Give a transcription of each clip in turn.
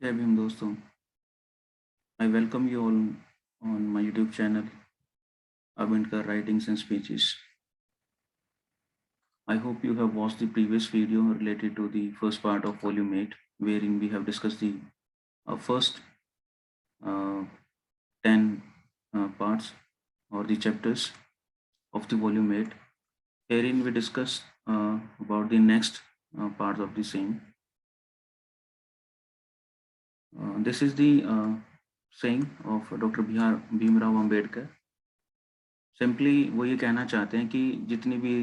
जय भीम दोस्तों। I welcome you all on my YouTube channel, Abhinkar Writings and Speeches. I hope you have watched the previous video related to the first part of Volume 8, wherein we have discussed the first uh, 10 parts or the chapters of the Volume 8. Herein we discuss about the next part of the same. This is the saying of Dr. Bhimrao Ambedkar. Simply वो ये कहना चाहते हैं कि जितनी भी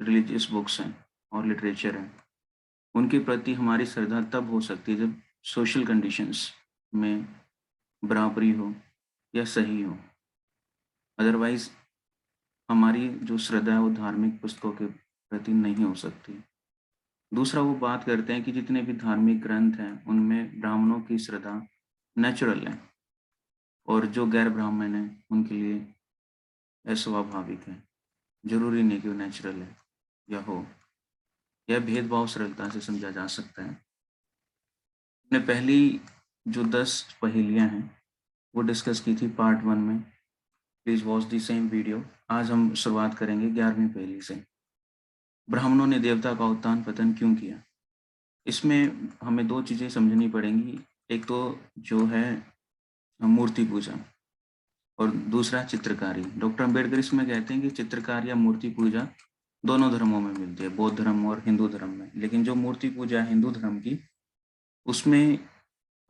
religious books हैं और लिटरेचर है, उनके प्रति हमारी श्रद्धा तब हो सकती है जब सोशल कंडीशंस में बराबरी हो या सही हो। अदरवाइज हमारी जो श्रद्धा है वो धार्मिक पुस्तकों के प्रति नहीं हो सकती। दूसरा वो बात करते हैं कि जितने भी धार्मिक ग्रंथ हैं उनमें ब्राह्मणों की श्रद्धा नेचुरल है और जो गैर ब्राह्मण हैं उनके लिए अस्वाभाविक है। जरूरी नहीं कि वो नेचुरल है या हो। यह भेदभाव सरलता से समझा जा सकता है। हमने पहली जो 10 पहेलियां हैं वो डिस्कस की थी पार्ट 1 में। Please watch the same video. आज हम शुरुआत करेंगे 11वीं पहेली से। ब्राह्मणों ने देवता का उत्थान पतन क्यों किया? इसमें हमें दो चीजें समझनी पड़ेंगी। एक तो जो है मूर्ति पूजा और दूसरा चित्रकारी। डॉक्टर अम्बेडकर इसमें कहते हैं कि चित्रकार या मूर्ति पूजा दोनों धर्मों में मिलती है, बौद्ध धर्म और हिंदू धर्म में। लेकिन जो मूर्ति पूजा है हिंदू धर्म की, उसमें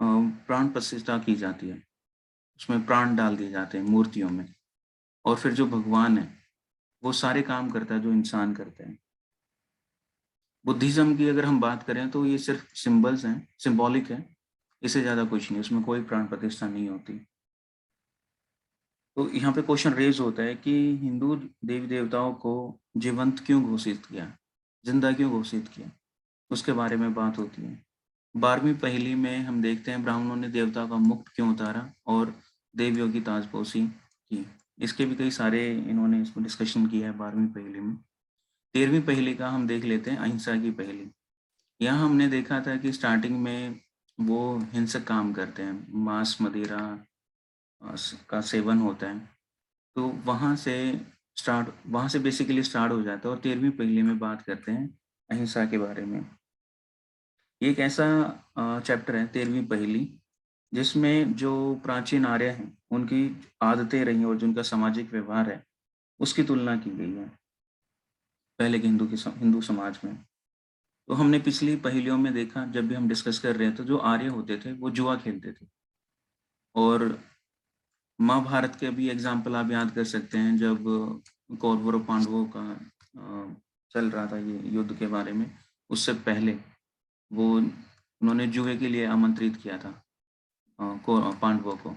प्राण प्रतिष्ठा की जाती है, उसमें प्राण डाल दिए जाते हैं मूर्तियों में, और फिर जो भगवान है वो सारे काम करता है जो इंसान करते हैं। बुद्धिज्म की अगर हम बात करें तो ये सिर्फ सिंबल्स हैं, सिंबॉलिक है, इससे ज्यादा कुछ नहीं, उसमें कोई प्राण प्रतिष्ठा नहीं होती। तो यहाँ पे क्वेश्चन रेज होता है कि हिंदू देवी देवताओं को जीवंत क्यों घोषित किया, जिंदा क्यों घोषित किया, उसके बारे में बात होती है। 12वीं पहेली में हम देखते हैं ब्राह्मणों ने देवता का मुकुट क्यों उतारा और देवियों की ताजपोशी की। इसके भी कई सारे इन्होंने इसमें डिस्कशन किया है 12वीं पहेली में। 13वीं पहेली का हम देख लेते हैं, अहिंसा की पहेली। यहाँ हमने देखा था कि स्टार्टिंग में वो हिंसक काम करते हैं, मांस मदिरा का सेवन होता है, तो वहां से बेसिकली स्टार्ट हो जाता है। और 13वीं पहेली में बात करते हैं अहिंसा के बारे में। ये एक ऐसा चैप्टर है 13वीं पहेली जिसमें जो प्राचीन आर्य हैं उनकी आदतें रही और जो उनका सामाजिक व्यवहार है उसकी तुलना की गई है पहले के हिंदू समाज में। तो हमने पिछली पहेलियों में देखा, जब भी हम डिस्कस कर रहे थे, तो जो आर्य होते थे वो जुआ खेलते थे। और महाभारत के भी एग्जाम्पल आप याद कर सकते हैं, जब कौरवों और पांडवों का चल रहा था ये युद्ध के बारे में, उससे पहले वो उन्होंने जुए के लिए आमंत्रित किया था पांडवों को,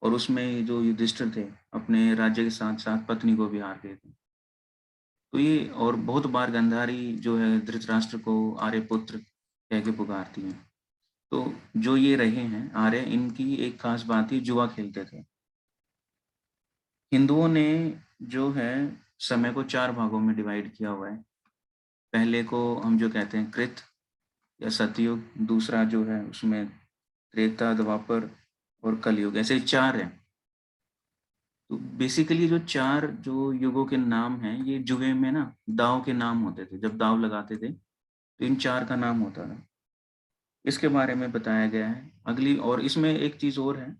और उसमें जो युधिष्ठिर थे अपने राज्य के साथ साथ पत्नी को भी हार गए थे। तो ये, और बहुत बार गंधारी जो है धृतराष्ट्र को आर्यपुत्र कह के पुकारती है। तो जो ये रहे हैं आर्य, इनकी एक खास बात ही जुआ खेलते थे। हिंदुओं ने जो है समय को 4 भागों में डिवाइड किया हुआ है। पहले को हम जो कहते हैं कृत या सतयुग, दूसरा जो है उसमें त्रेता, द्वापर और कलयुग, ऐसे 4 हैं। तो बेसिकली जो 4 जो युगों के नाम हैं, ये जुए में ना दाव के नाम होते थे। जब दाव लगाते थे तो इन 4 का नाम होता था। इसके बारे में बताया गया है। अगली, और इसमें एक चीज और है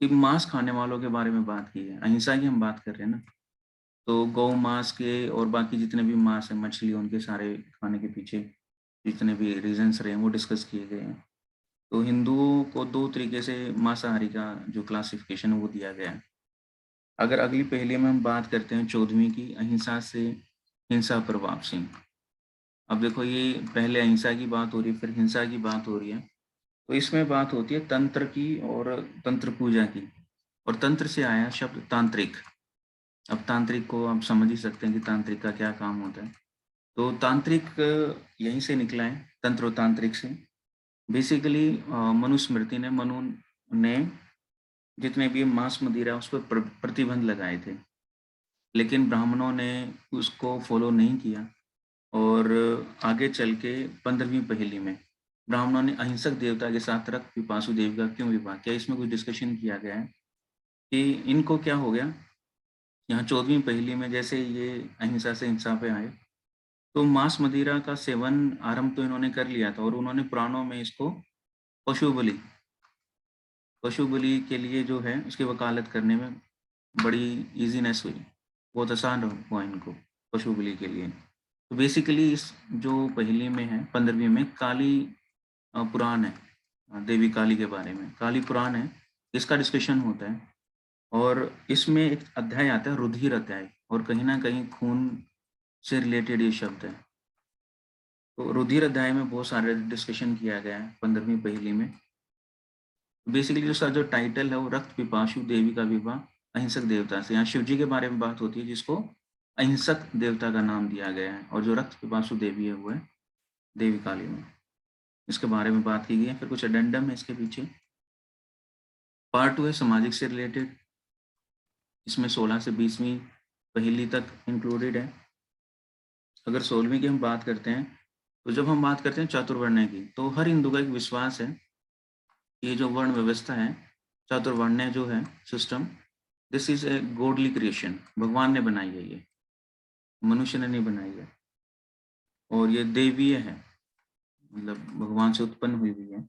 कि मांस खाने वालों के बारे में बात की है। अहिंसा की हम बात कर रहे हैं ना, तो गौ मांस के और बाकी जितने भी मांस है, मछली, उनके सारे खाने के पीछे जितने भी रीजंस रहे हैं वो डिस्कस किए गए हैं। तो हिंदुओं को 2 तरीके से मांसाहारी का जो क्लासिफिकेशन है वो दिया गया है। अगर अगली पहेली में हम बात करते हैं 14वीं की, अहिंसा से हिंसा पर वापसी। अब देखो, ये पहले अहिंसा की बात हो रही है, फिर हिंसा की बात हो रही है। तो इसमें बात होती है तंत्र की और तंत्र पूजा की, और तंत्र से आया शब्द तांत्रिक। अब तांत्रिक को आप समझ ही सकते हैं कि तांत्रिक का क्या काम होता है। तो तांत्रिक यहीं से निकला है, तंत्र और तांत्रिक से। बेसिकली मनुस्मृति ने, मनु ने जितने भी मांस मदिरा उस पर प्रतिबंध लगाए थे, लेकिन ब्राह्मणों ने उसको फॉलो नहीं किया। और आगे चल के 15वीं पहेली में ब्राह्मणों ने अहिंसक देवता के साथ रक्त पिपासु देवी का क्यों विवाह किया? इसमें कुछ डिस्कशन किया गया है कि इनको क्या हो गया, यहाँ 14वीं पहेली में जैसे ये अहिंसा से हिंसा पे आए, तो मांस मदिरा का सेवन आरंभ तो इन्होंने कर लिया था और उन्होंने पुराणों में इसको पशु बलि पशु बलि के लिए जो है उसकी वकालत करने में बड़ी ईज़ीनेस हुई, बहुत आसान हुआ इनको पशु बलि के लिए। तो बेसिकली इस जो पहेली में है 15वीं में काली पुराण है, देवी काली के बारे में, काली पुराण है, इसका डिस्कशन होता है और इसमें एक अध्याय आता है रुधिर अध्याय और कहीं न कहीं खून से रिलेटेड ये शब्द है। तो रुधिर अध्याय में बहुत सारे डिस्कशन किया गया है 15वीं पहेली में। बेसिकली उसका जो टाइटल है वो रक्त पिपासु देवी का विवाह अहिंसक देवता से। यहाँ शिव जी के बारे में बात होती है जिसको अहिंसक देवता का नाम दिया गया है और जो रक्त पिपासु देवी है वो है देवी काली में। इसके बारे में बात की गई है। फिर कुछ एडेंडम है इसके पीछे। पार्ट 2 है सामाजिक से रिलेटेड, इसमें 16 से 20वीं पहेली तक इंक्लूडेड है। अगर 16वीं की हम बात करते हैं, तो जब हम बात करते हैं चातुर्वर्ण्य की, तो हर हिंदू का एक विश्वास है, ये जो वर्ण व्यवस्था है, चातुर्वर्ण्य जो है system, this is a godly creation, भगवान ने बनाई है ये, मनुष्य ने नहीं बनाई है और ये दैवीय है, मतलब भगवान से उत्पन्न हुई हुई है।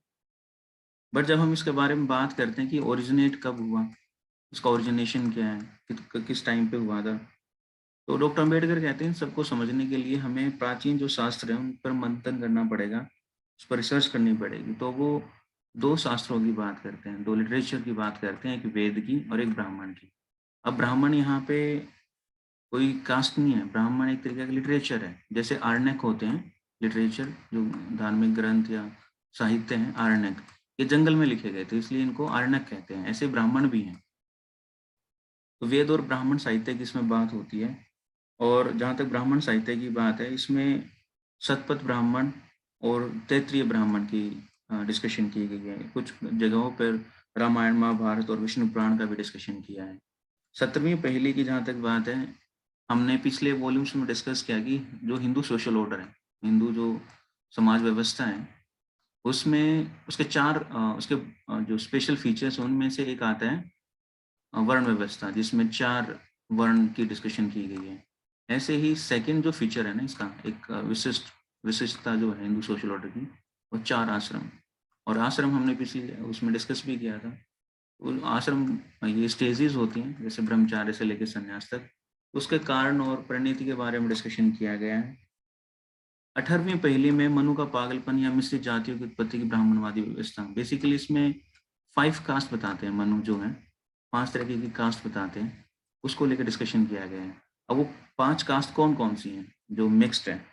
बट जब हम इसके बारे में बात करते हैं कि ओरिजिनेट कब हुआ, इसका ओरिजिनेशन क्या है, किस टाइम पे हुआ था, तो डॉक्टर अम्बेडकर कहते हैं सबको समझने के लिए हमें प्राचीन जो शास्त्र हैं उन पर मंथन करना पड़ेगा, उस पर रिसर्च करनी पड़ेगी। तो वो दो शास्त्रों की बात करते हैं, दो लिटरेचर की बात करते हैं, एक वेद की और एक ब्राह्मण की। अब ब्राह्मण यहाँ पे कोई कास्ट नहीं है, ब्राह्मण एक तरीके का लिटरेचर है, जैसे आरण्यक होते हैं लिटरेचर, जो धार्मिक ग्रंथ या साहित्य हैं आरण्यक, ये जंगल में लिखे गए थे इसलिए इनको आरण्यक कहते हैं, ऐसे ब्राह्मण भी हैं। तो वेद और ब्राह्मण साहित्य की इसमें बात होती है। और जहाँ तक ब्राह्मण साहित्य की बात है, इसमें शतपथ ब्राह्मण और तैत्रीय ब्राह्मण की डिस्कशन की गई है। कुछ जगहों पर रामायण महाभारत और विष्णु पुराण का भी डिस्कशन किया है। 17वीं पहेली की जहाँ तक बात है, हमने पिछले वॉल्यूम्स में डिस्कस किया कि जो हिंदू सोशल ऑर्डर है, हिंदू जो समाज व्यवस्था है, उसमें उसके चार उसके जो स्पेशल फीचर्स हैं उनमें से एक आता है वर्ण व्यवस्था, जिसमें 4 वर्ण की डिस्कशन की गई है। ऐसे ही सेकंड जो फीचर है ना इसका, एक विशिष्टता जो है हिंदू सोशल ऑर्डर की, वो 4 आश्रम। और आश्रम हमने पिछले उसमें डिस्कस भी किया था। उन आश्रम ये स्टेजेस होती हैं, जैसे ब्रह्मचार्य से लेकर संन्यास तक, उसके कारण और परिणति के बारे में डिस्कशन किया गया है। 18वीं पहेली में मनु का पागलपन या मिश्रित जातियों की उत्पत्ति की ब्राह्मणवादी व्यवस्था। बेसिकली इसमें 5 कास्ट बताते हैं, मनु जो है 5 तरह की कास्ट बताते हैं, उसको लेकर डिस्कशन किया गया है। अब वो 5 कास्ट कौन-कौन सी हैं जो मिक्स्ड है?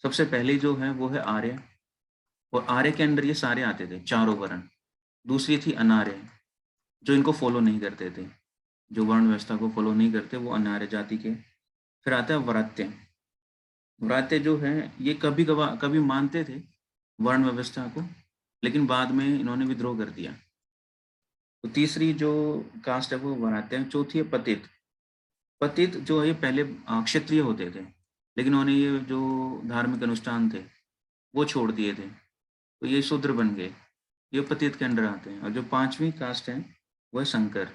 सबसे पहली जो है वो है आर्य, और आर्य के अंडर ये सारे आते थे, चारों वर्ण। दूसरी थी अनार्य, जो इनको फॉलो नहीं करते थे, जो वर्ण व्यवस्था को फॉलो नहीं करते, वो अनार्य जाति के। फिर आता है व्रात्य। व्रात्य जो है ये कभी मानते थे वर्ण व्यवस्था को, लेकिन बाद में इन्होंने विद्रोह कर दिया। तो तीसरी जो कास्ट है वो व्रात्य है। चौथी है पतित। पतित जो है ये पहले क्षत्रिय होते थे, लेकिन उन्होंने ये जो धार्मिक अनुष्ठान थे वो छोड़ दिए थे, तो ये शूद्र बन गए, ये पतित के अंडर आते हैं। और जो 5वीं कास्ट है वो है संकर।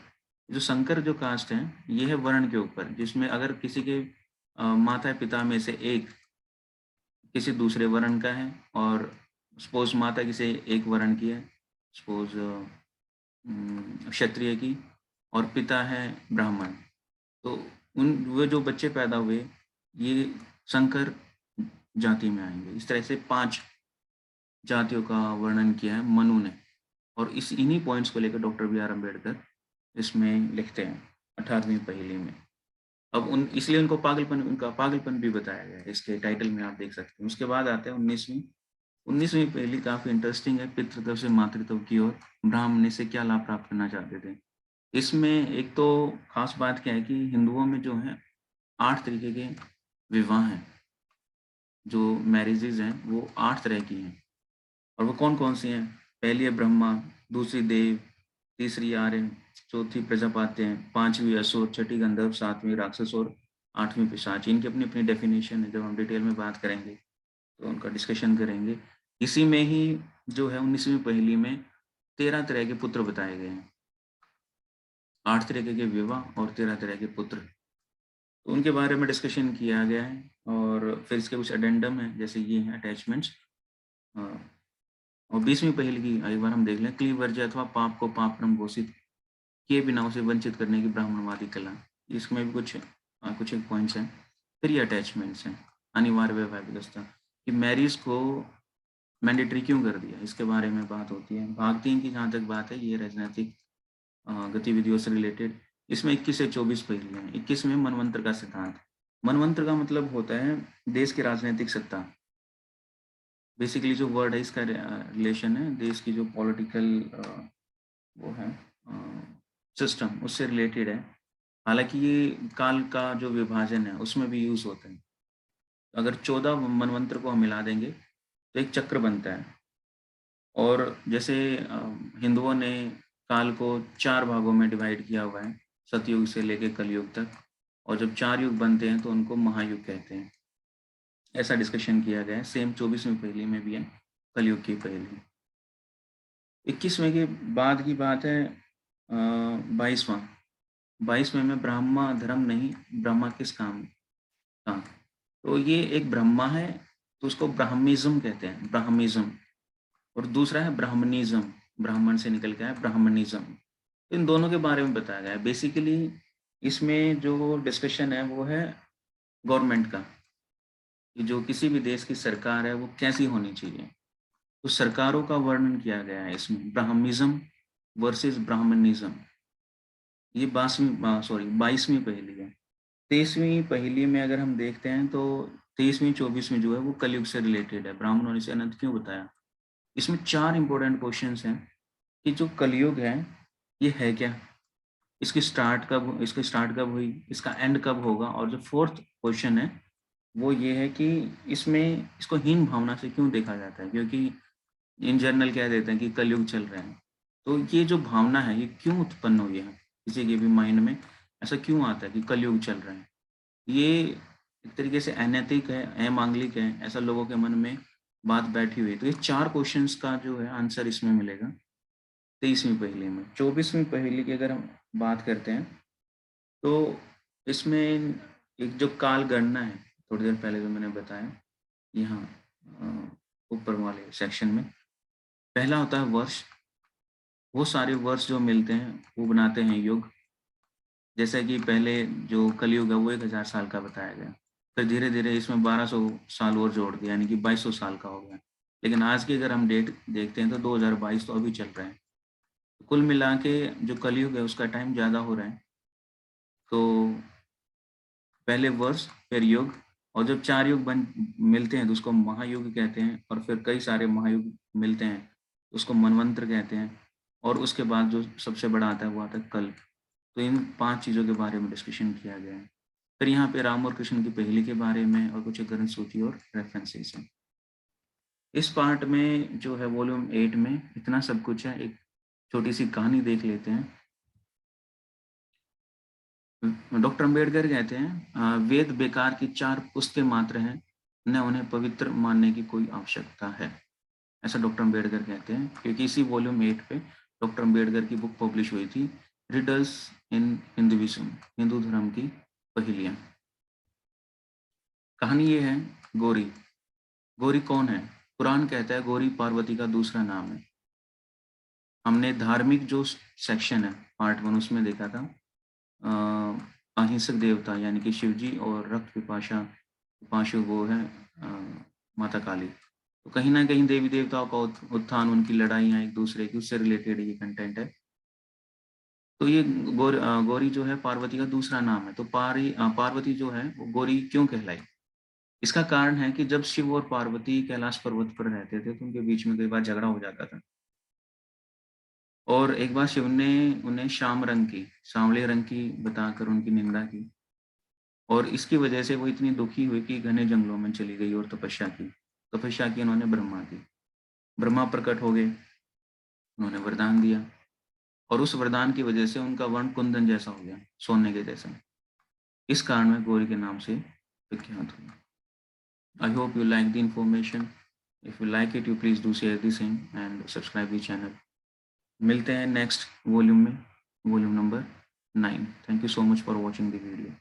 जो संकर जो कास्ट है ये है वर्ण के ऊपर, जिसमें अगर किसी के माता पिता में से एक किसी दूसरे वर्ण का है, और सपोज माता किसी एक वर्ण की है, सपोज क्षत्रिय की, और पिता है ब्राह्मण, तो उन वो जो बच्चे पैदा हुए ये संकर जाति में आएंगे। इस तरह से 5 जातियों का वर्णन किया है मनु ने, और इस इन्हीं पॉइंट्स को लेकर डॉक्टर बी आर अम्बेडकर इसमें लिखते हैं 18वीं पहेली में। अब उन इसलिए उनका पागलपन भी बताया गया है, इसके टाइटल में आप देख सकते हैं। उसके बाद आता है 19वीं पहेली, काफी इंटरेस्टिंग है। पितृत्व से मातृत्व की ओर ब्राह्मण से क्या लाभ प्राप्त करना चाहते थे। इसमें एक तो खास बात क्या है कि हिंदुओं में जो है 8 तरीके के विवाह हैं, जो मैरिजेज हैं वो 8 तरह की हैं। और वो कौन-कौन सी हैं? पहली है ब्रह्मा, दूसरी देव, तीसरी आर्य, चौथी प्रजापात्य, 5वीं असुर, छठी गंधर्व, 7वीं राक्षस और 8वीं पिशाच। इनकी अपनी-अपनी डेफिनेशन है, जब हम डिटेल में बात करेंगे तो उनका डिस्कशन करेंगे। इसी में ही जो है 19वीं पहेली में 13 तरह के पुत्र बताए गए हैं। 8 तरीके के विवाह और 13 तरह के पुत्र। तो उनके बारे में डिस्कशन किया गया है और फिर इसके कुछ एडेंडम हैं, जैसे ये हैं अटैचमेंट्स। अ, और 20वीं पहेली की एक बार हम देख लें। क्लीवर्ज अथवा पाप को पापरम घोषित किए बिना उसे वंचित करने की ब्राह्मणवादी कला। इसमें भी कुछ एक पॉइंट्स हैं। फिर ये अटैचमेंट्स हैं। अनिवार्य वैवाहिक व्यवस्था कि मैरिज को मैंडेटरी क्यों कर दिया, इसके बारे में बात होती है। भाग 3 की जहाँ तक बात है, ये राजनीतिक गतिविधियों से रिलेटेड। इसमें 21 से 24 पहेलियाँ हैं। 21 में मनवंतर का सिद्धांत। मनवंतर का मतलब होता है देश की राजनीतिक सत्ता। बेसिकली जो वर्ड है इसका रिलेशन है देश की जो पॉलिटिकल वो है सिस्टम, उससे रिलेटेड है। हालाँकि ये काल का जो विभाजन है उसमें भी यूज़ होता है। अगर 14 मनवंतर को हम मिला देंगे तो एक चक्र बनता है। और जैसे हिंदुओं ने काल को 4 भागों में डिवाइड किया हुआ है, सतयुग से लेके कलयुग तक। और जब 4 युग बनते हैं तो उनको महायुग कहते हैं। ऐसा डिस्कशन किया गया है। सेम 24वीं पहेली में भी है, कलयुग की पहेली। 21वें के बाद की बात है 22वां। 22वें में ब्रह्मा धर्म नहीं, ब्रह्मा किस काम का? तो ये एक ब्रह्मा है, तो उसको ब्राह्मिज़्म कहते हैं, ब्राह्मिज़्म। और दूसरा है ब्राह्मणिज़्म, ब्राह्मण से निकल के आया ब्राह्मणिज़्म। इन दोनों के बारे में बताया गया है। बेसिकली इसमें जो डिस्कशन है वो है गवर्नमेंट का, कि जो किसी भी देश की सरकार है वो कैसी होनी चाहिए। तो सरकारों का वर्णन किया गया है इसमें, ब्राह्मिज़्म वर्सेस ब्राह्मणिज़्म। ये 22वीं पहेली है। 23वीं पहेली में अगर हम देखते हैं तो 23वीं 24वीं जो है वो कलयुग से रिलेटेड है। ब्राह्मण होने से अनंत क्यों बताया? इसमें 4 इंपॉर्टेंट क्वेश्चंस हैं कि जो कलयुग है ये है क्या? इसकी स्टार्ट कब हुई? इसका एंड कब होगा? और जो 4th क्वेश्चन है वो ये है कि इसमें इसको हीन भावना से क्यों देखा जाता है? क्योंकि इन जनरल कह देते हैं कि कलयुग चल रहा है। तो ये जो भावना है ये क्यों उत्पन्न हुई है? किसी के भी माइंड में ऐसा क्यों आता है कि कलयुग चल रहा है? ये एक तरीके से अनैतिक है, अमांगलिक है, ऐसा लोगों के मन में बात बैठी हुई है। तो ये 4 क्वेश्चंस का जो है आंसर इसमें मिलेगा 23वीं पहेली में। 24वीं पहेली की अगर हम बात करते हैं तो इसमें एक जो काल गणना है, थोड़ी देर पहले जो मैंने बताया यहाँ ऊपर वाले सेक्शन में, पहला होता है वर्ष। वो सारे वर्ष जो मिलते हैं वो बनाते हैं युग। जैसा कि पहले जो कलयुग है वो 1000 साल का बताया गया। फिर धीरे-धीरे इसमें 1200 साल और जोड़ दिया, यानी कि 2200 साल का हो गया। लेकिन आज की अगर हम डेट देखते हैं तो 2022 तो अभी चल रहा है। कुल मिला के जो कलयुग है उसका टाइम ज़्यादा हो रहा है। तो पहले वर्ष, फिर युग, और जब 4 युग बन मिलते हैं तो उसको महायुग कहते हैं। और फिर कई सारे महायुग मिलते हैं, तो उसको मनवंतर कहते हैं। और उसके बाद जो सबसे बड़ा आता है वो आता है कल्प। तो इन 5 चीज़ों के बारे में डिस्कशन किया गया है। फिर यहाँ पे राम और कृष्ण की पहेली के बारे में और कुछ ग्रंथ सूची और रेफरेंसेस हैं। इस पार्ट में जो है वॉल्यूम 8 में इतना सब कुछ है। एक छोटी-सी कहानी देख लेते हैं। डॉक्टर अम्बेडकर कहते हैं वेद बेकार की 4 पुस्तकें मात्र हैं, न उन्हें पवित्र मानने की कोई आवश्यकता है। ऐसा डॉक्टर अम्बेडकर कहते हैं, क्योंकि इसी वॉल्यूम 8 पे डॉक्टर अम्बेडकर की बुक पब्लिश हुई थी, रिडल्स इन हिंदुइज्म, हिंदू धर्म की पहेलियाँ। कहानी ये है, गौरी। गौरी कौन है? कुरान कहता है गौरी पार्वती का दूसरा नाम है। हमने धार्मिक जो सेक्शन है पार्ट 1 उसमें देखा था अहिंसक देवता यानी कि शिव जी, और रक्त पिपाशा पिपाशु वो है माता काली। तो कहीं न कहीं देवी देवताओं का उत्थान, उनकी लड़ाइयाँ एक दूसरे की, उससे रिलेटेड ये कंटेंट है। तो ये गौरी जो है पार्वती का दूसरा नाम है। तो पार्वती जो है वो गौरी क्यों कहलाई? इसका कारण है कि जब शिव और पार्वती कैलाश पर्वत पर रहते थे तो उनके बीच में कई बार झगड़ा हो जाता था। और एक बार शिव ने उन्हें श्याम रंग की, सांवले रंग की बताकर उनकी निंदा की। और इसकी वजह से वो इतनी दुखी हुई कि घने जंगलों में चली गई और तपस्या की। तपस्या की उन्होंने ब्रह्मा की। ब्रह्मा प्रकट हो गए, उन्होंने वरदान दिया, और उस वरदान की वजह से उनका वर्ण कुंदन जैसा हो गया, सोने के जैसा। इस कारण में गौरी के नाम से विख्यात हुई। I hope you like the information. If you like it, you please do share the same and subscribe the channel. मिलते हैं नेक्स्ट वॉल्यूम में, volume number 9। Thank you so much for watching the video.